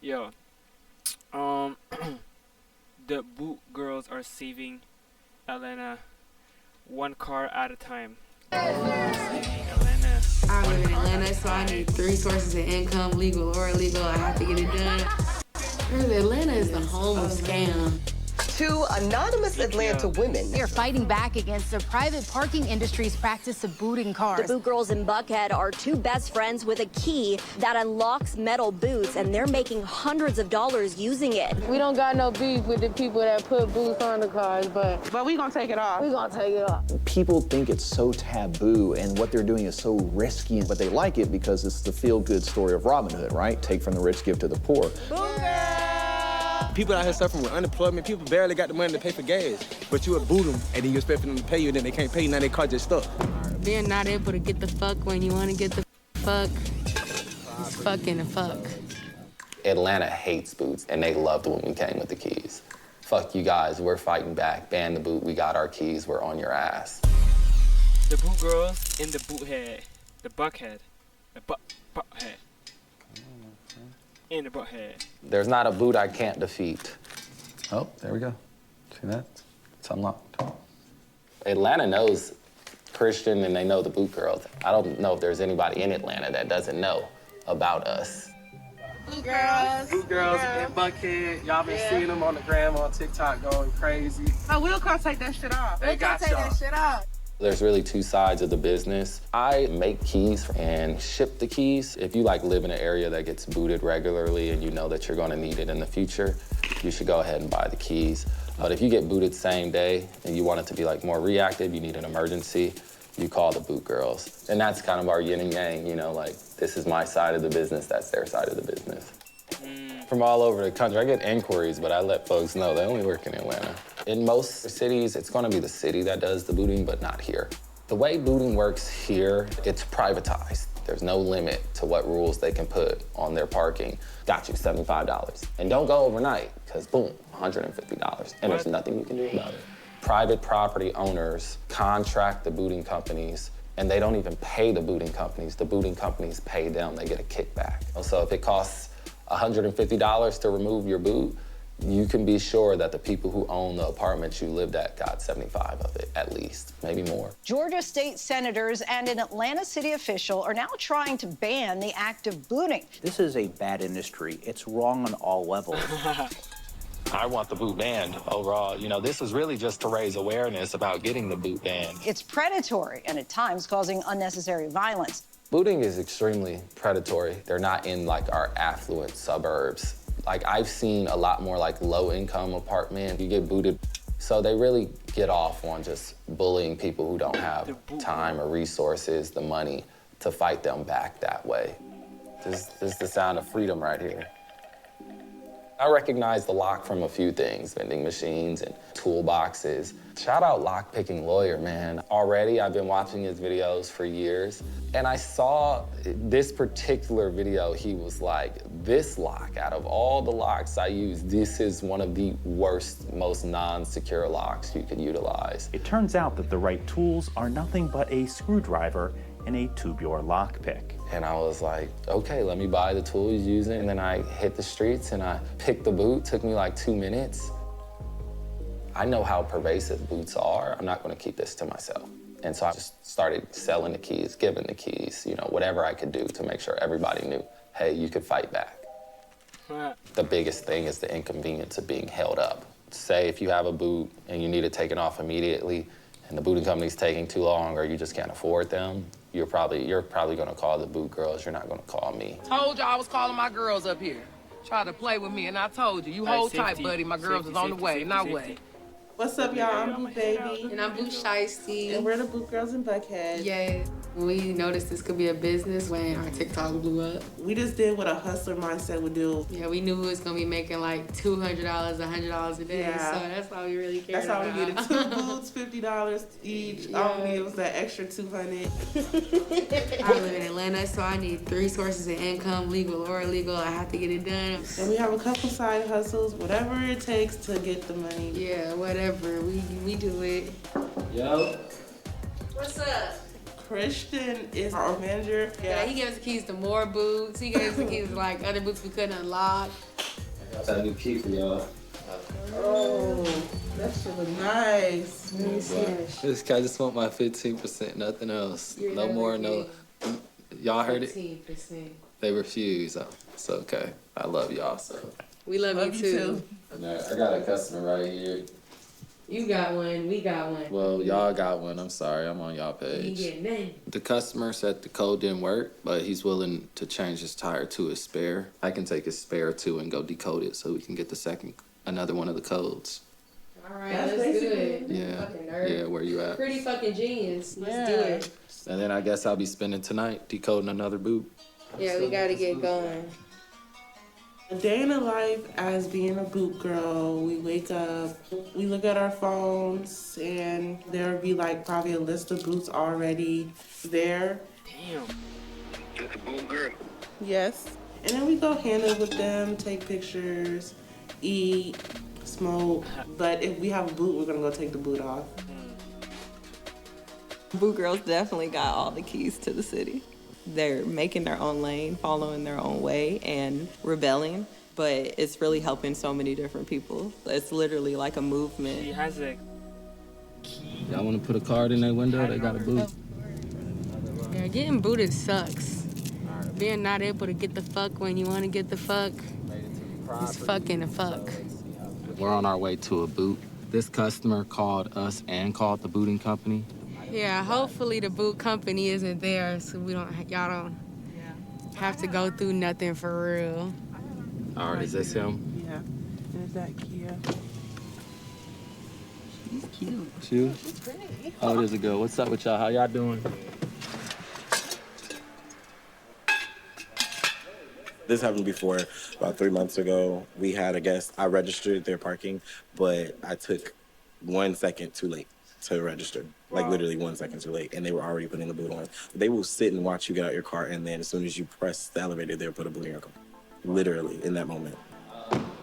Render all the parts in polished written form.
Yo, um, the boot girls are saving Atlanta one car at a time. Saving Atlanta I one live in car at Atlanta, a so I time. need three sources of income, legal or illegal. I have to get it done. Really, Atlanta is the home of scam. Two anonymous Atlanta women. They're fighting back against the private parking industry's practice of booting cars. The boot girls in Buckhead are two best friends with a key that unlocks metal boots, and they're making hundreds of dollars using it. We don't got no beef with the people that put boots on the cars, but we gonna take it off. we gonna take it off. People think it's so taboo and what they're doing is so risky, but they like it because it's the feel-good story of Robin Hood, right? Take from the rich, give to the poor. People out here suffering with unemployment. People barely got the money to pay for gas. But you would boot them, and then you expect them to pay you, and then they can't pay you. Now they car just stuck. Being not able to get the fuck when you want to get the fuck is fucking the fuck. Atlanta hates boots, and they loved when we came with the keys. Fuck you guys, we're fighting back. Ban the boot, we got our keys, we're on your ass. The boot girls in the boot head, the buckhead, the butthead, in the butthead. There's not a boot I can't defeat. Oh, there we go. See that? It's unlocked. Atlanta knows Christian and they know the boot girls. I don't know if there's anybody in Atlanta that doesn't know about us. Boot girls. Boot girls in Buckhead. Y'all been seeing them on the gram, on TikTok, going crazy. Oh, we'll come take that shit off. They got y'all. shit off. There's really two sides of the business. I make keys and ship the keys. If you live in an area that gets booted regularly and you know that you're gonna need it in the future, you should go ahead and buy the keys. But if you get booted same day and you want it to be more reactive, you need an emergency, you call the boot girls. And that's kind of our yin and yang, this is my side of the business, that's their side of the business. From all over the country. I get inquiries, but I let folks know they only work in Atlanta. In most cities, it's gonna be the city that does the booting, but not here. The way booting works here, it's privatized. There's no limit to what rules they can put on their parking. Got you, $75. And don't go overnight, because boom, $150. And there's nothing you can do about it. Private property owners contract the booting companies, and they don't even pay the booting companies. The booting companies pay them, they get a kickback. So if it costs $150 to remove your boot, you can be sure that the people who own the apartments you lived at got 75 of it, at least, maybe more. Georgia state senators and an Atlanta city official are now trying to ban the act of booting. This is a bad industry. It's wrong on all levels. I want the boot banned overall. This is really just to raise awareness about getting the boot banned. It's predatory and at times causing unnecessary violence. Booting is extremely predatory. They're not in our affluent suburbs. I've seen a lot more low-income apartment. You get booted. So they really get off on just bullying people who don't have time or resources, the money to fight them back that way. This is the sound of freedom right here. I recognize the lock from a few things, vending machines and toolboxes. Shout out Lockpicking Lawyer, man. Already, I've been watching his videos for years, and I saw this particular video. He was like, this lock, out of all the locks I use, this is one of the worst, most non-secure locks you could utilize. It turns out that the right tools are nothing but a screwdriver and a tubular lockpick. And I was like, okay, let me buy the tool he's using. And then I hit the streets and I picked the boot. Took me 2 minutes. I know how pervasive boots are. I'm not gonna keep this to myself. And so I just started selling the keys, giving the keys, whatever I could do to make sure everybody knew, hey, you could fight back. The biggest thing is the inconvenience of being held up. Say if you have a boot and you need it taken off immediately and the booting company's taking too long or you just can't afford them, you're probably gonna call the boot girls, you're not gonna call me. Told you I was calling my girls up here. Tried to play with me, and I told you, hold tight, buddy. My girls is on the way. Now wait. What's up, y'all? I'm Boot Baby. And I'm Boot Shiesty. And we're the Boot Girls in Buckhead. Yeah. We noticed this could be a business when our TikTok blew up. We just did what a hustler mindset would do. Yeah, we knew we was gonna be making $200, $100 a day. Yeah. So that's all we really cared That's all about. we needed. 2 boots, $50 each. Yeah. All we needed was that extra $200. I live in Atlanta, so I need 3 sources of income, legal or illegal. I have to get it done. And we have a couple side hustles, whatever it takes to get the money. Yeah, whatever. We do it. Yo. What's up? Christian is our manager. Yeah, he gave us the keys to more boots. He gave us the keys to other boots we couldn't unlock. Got that new key for y'all. Oh, that shit look nice. Let me see that shit. I just want my 15%, nothing else. You're No never more, no. Y'all heard it? 15%. They refuse. It's okay. I love y'all, so. We love you too. I got a customer right here. You got one, we got one. Well, y'all got one. I'm sorry. I'm on y'all You ain't page. getting nothing. The customer said the code didn't work, but he's willing to change his tire to his spare. I can take his spare too and go decode it so we can get another one of the codes. All right, let's do it. Yeah. Fucking nerd. Yeah, where you at? Pretty fucking genius. Let's do it. And then I guess I'll be spending tonight decoding another boot. Yeah, we gotta get going. A day in the life as being a boot girl. We wake up, we look at our phones, and there'll be like probably a list of boots already there. Damn. Just a boot girl. Yes. And then we go handle with them, take pictures, eat, smoke. But if we have a boot, we're gonna go take the boot off. Boot girls definitely got all the keys to the city. They're making their own lane, following their own way, and rebelling, but it's really helping so many different people. It's literally like a movement. He has a key. Y'all want to put a card in their window? They got a boot. Yeah, getting booted sucks. Being not able to get the fuck when you want to get the fuck is fucking a fuck. We're on our way to a boot. This customer called us and called the booting company. Yeah, hopefully the boot company isn't there so y'all don't have to go through nothing for real. All right, is this him? Yeah. There's that Kia. She's cute. You? How does it go? What's up with y'all? How y'all doing? This happened before, about 3 months ago. We had a guest. I registered their parking, but I took 1 second too late to register. Like literally 1 second too late, and they were already putting the boot on. They will sit and watch you get out your car, and then as soon as you press the elevator, they'll put a boot in your car. Literally, in that moment.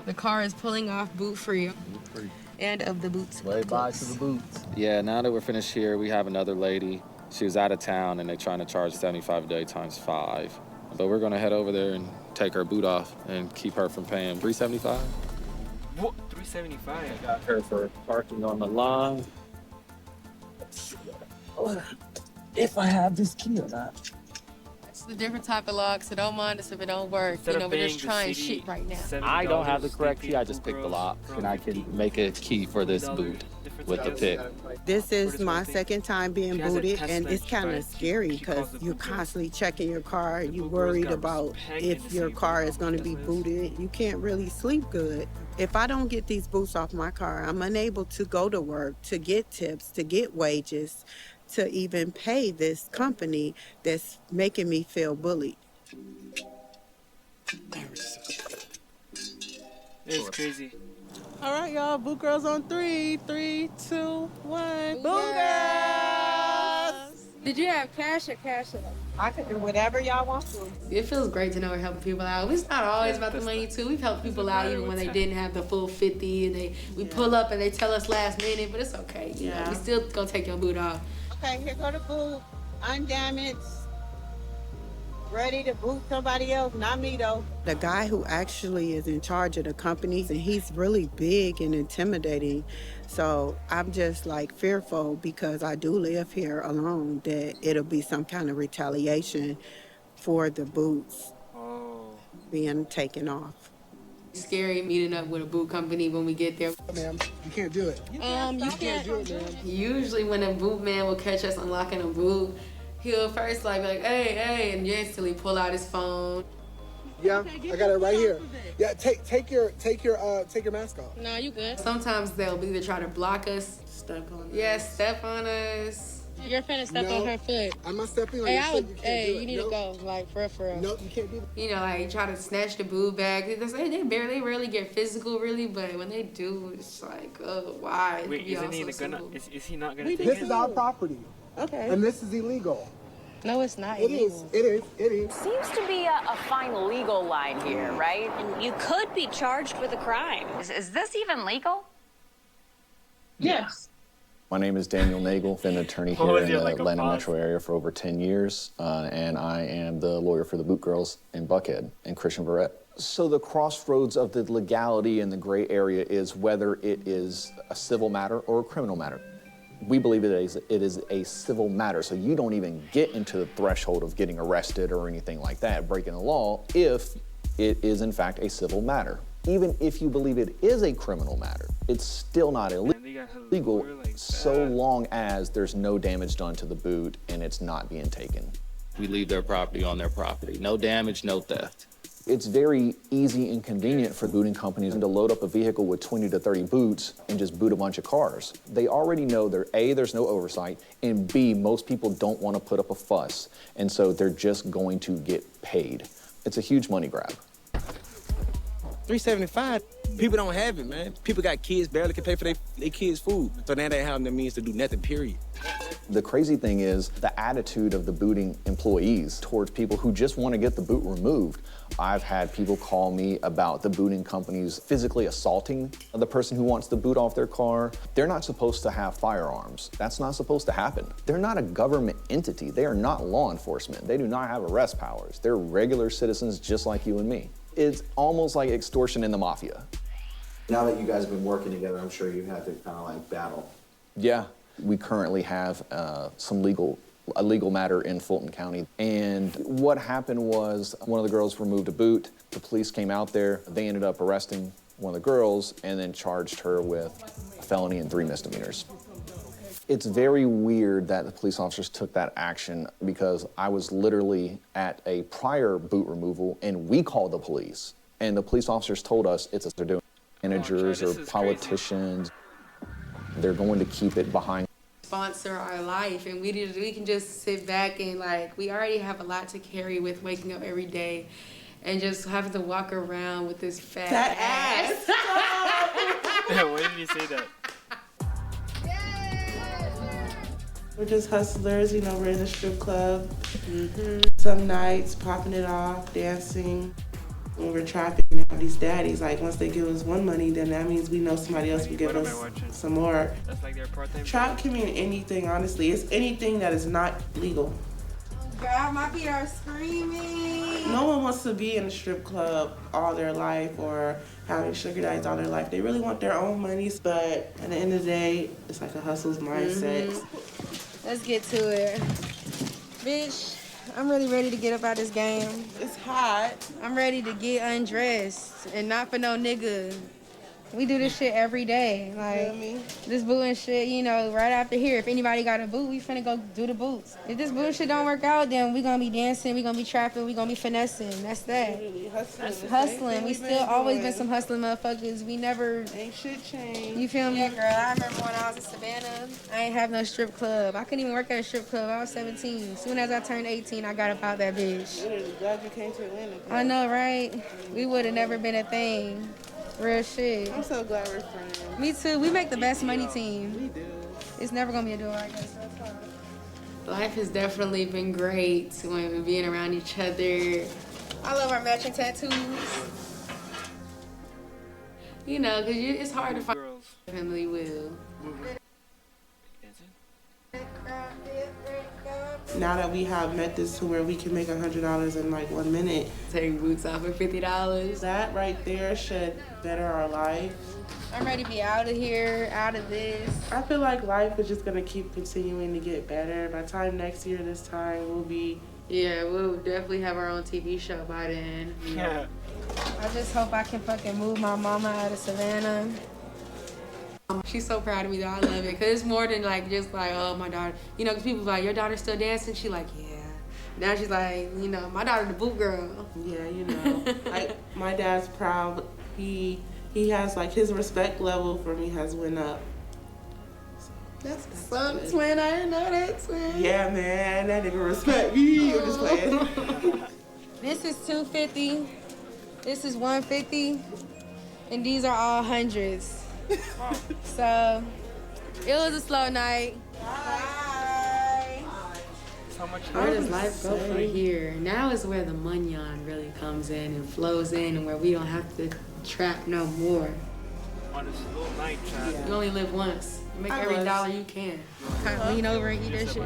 The car is pulling off boot free. And of the boots. Way bye to the boots. Yeah, now that we're finished here, we have another lady. She was out of town, and they're trying to charge $75 a day times 5. But we're gonna head over there and take her boot off and keep her from paying $375. What? $375? I got her for parking on the line. If I have this key or not. It's a different type of lock, so don't mind us if it don't work. Instead of we're paying just the trying city shit right now. I don't have the correct key. I just picked the lock, and I can make a key for this boot with the pick. This is my second time being booted, and it's kind of scary because you're constantly checking your car. You're worried about if your car is going to be booted. You can't really sleep good. If I don't get these boots off my car, I'm unable to go to work, to get tips, to get wages, to even pay this company that's making me feel bullied. It's crazy. All right, y'all. Boot girls on 3. 3, 2, 1. Boot girls! Did you have cash or cash out? I can do whatever y'all want to. It feels great to know we're helping people out. It's not always about the money too. We've helped people out even when they didn't have the full 50 and we pull up and they tell us last minute, but it's okay. You know, we still gonna take your boot off. Okay, here go the boot. Undamaged. Ready to boot somebody else, not me though. The guy who actually is in charge of the company, and he's really big and intimidating. So I'm just like fearful because I do live here alone that it'll be some kind of retaliation for the boots being taken off. Scary meeting up with a boot company when we get there. Ma'am, you can't do it. You can't do it, ma'am. Usually when a boot man will catch us unlocking a boot, he'll first like be like, hey, and instantly pull out his phone. Yeah, I got it right here. Yeah, take your mask off. No, you good. Sometimes they'll either try to block us. Step on us. Yeah, step on us. You're finna step on her foot. I'm not stepping on your foot. You need to go, like, for real. No, you can't do that. You know, like, try to snatch the boot bag. They rarely get physical, really, but when they do, it's like, oh, why? Wait, isn't he gonna, is he not gonna take This it? is our property. Okay. And this is illegal. No, it's not. It is. It is. Seems to be a fine legal line here, right? You could be charged with a crime. Is this even legal? Yes. My name is Daniel Nagel, been an attorney here in the Atlanta metro area for over 10 years, and I am the lawyer for the Boot Girls in Buckhead and Christian Verrett. So the crossroads of the legality and the gray area is whether it is a civil matter or a criminal matter. We believe it is a civil matter, so you don't even get into the threshold of getting arrested or anything like that, breaking the law, if it is in fact a civil matter. Even if you believe it is a criminal matter, it's still not illegal so long as there's no damage done to the boot and it's not being taken. We leave their property on their property. No damage, no theft. It's very easy and convenient for booting companies to load up a vehicle with 20 to 30 boots and just boot a bunch of cars. They already know A, there's no oversight, and B, most people don't want to put up a fuss, and so they're just going to get paid. It's a huge money grab. $375, people don't have it, man. People got kids, barely can pay for their kids' food. So now they have the means to do nothing, period. The crazy thing is the attitude of the booting employees towards people who just want to get the boot removed. I've had people call me about the booting companies physically assaulting the person who wants the boot off their car. They're not supposed to have firearms. That's not supposed to happen. They're not a government entity. They are not law enforcement. They do not have arrest powers. They're regular citizens just like you and me. It's almost like extortion in the mafia. Now that you guys have been working together, I'm sure you had to kind of like battle. Yeah, we currently have a legal matter in Fulton County. And what happened was one of the girls removed a boot. The police came out there. They ended up arresting one of the girls and then charged her with a felony and 3 misdemeanors. It's very weird that the police officers took that action because I was literally at a prior boot removal and we called the police. And the police officers told us they're doing managers or politicians. They're going to keep it behind. Sponsor our life, and we can just sit back and we already have a lot to carry with waking up every day and just having to walk around with this fat ass. Why did you say that? We're just hustlers, you know, we're in a strip club. Some nights, popping it off, dancing. When we're trapping out these daddies, once they give us one money, then that means we know somebody else will give us some more. That's like their part-time Trap can mean anything, honestly. It's anything that is not legal. God, my feet are screaming. No one wants to be in a strip club all their life or having sugar daddies all their life. They really want their own monies, but at the end of the day, it's like a hustle's mindset. Let's get to it. Bitch, I'm really ready to get up out this game. It's hot. I'm ready to get undressed and not for no nigga. We do this shit every day. This booing shit, you know, right after here. If anybody got a boot, we finna go do the boots. If this booing shit don't work out, then we gonna be dancing, we gonna be trapping, we gonna be finessing. That's that. Hustling. We still always been some hustling motherfuckers. We never... Ain't shit changed. You feel me? Yeah, girl, I remember when I was in Savannah, I ain't have no strip club. I couldn't even work at a strip club. I was 17. As soon as I turned 18, I got up out that bitch. Literally, glad you came to Atlanta. I know, right? We would've never been a thing. Real shit. I'm so glad we're friends. Me too. We make the best money team. We do. It's never gonna be a duo like this. Life has definitely been great when we're being around each other. I love our matching tattoos. You know, because it's hard to find family will. Now that we have met this to where we can make $100 in 1 minute. Take boots off for $50. That right there should better our life. I'm ready to be out of here, out of this. I feel like life is just gonna keep continuing to get better. By the time next year, this time, we'll be... Yeah, we'll definitely have our own TV show by then. Yeah. I just hope I can fucking move my mama out of Savannah. She's so proud of me though. I love it. Cause it's more than oh, my daughter. You know, cause people like, your daughter's still dancing? She like, yeah. Now she's like, you know, my daughter the boot girl. Yeah, you know. My dad's proud. He has his respect level for me has went up. That's some twin. I didn't know that twin. Yeah, man. That nigga respect me. I'm just playing. This is 250. This is 150. And these are all hundreds. So, it was a slow night. Bye. Where does life go from here? Now is where the munyon really comes in and flows in and where we don't have to trap no more. on this little night, child. You only live once. You make every dollar you can. Kind of lean over and eat that shit.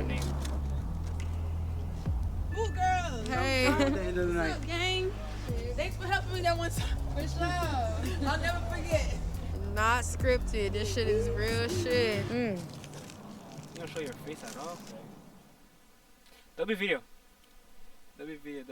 Ooh, girl. Hey. What's up, gang? Thanks for helping me that one time. For sure. I'll never forget. Not scripted. This shit is real shit. You don't show your face at all? That'll be video. That'll be video.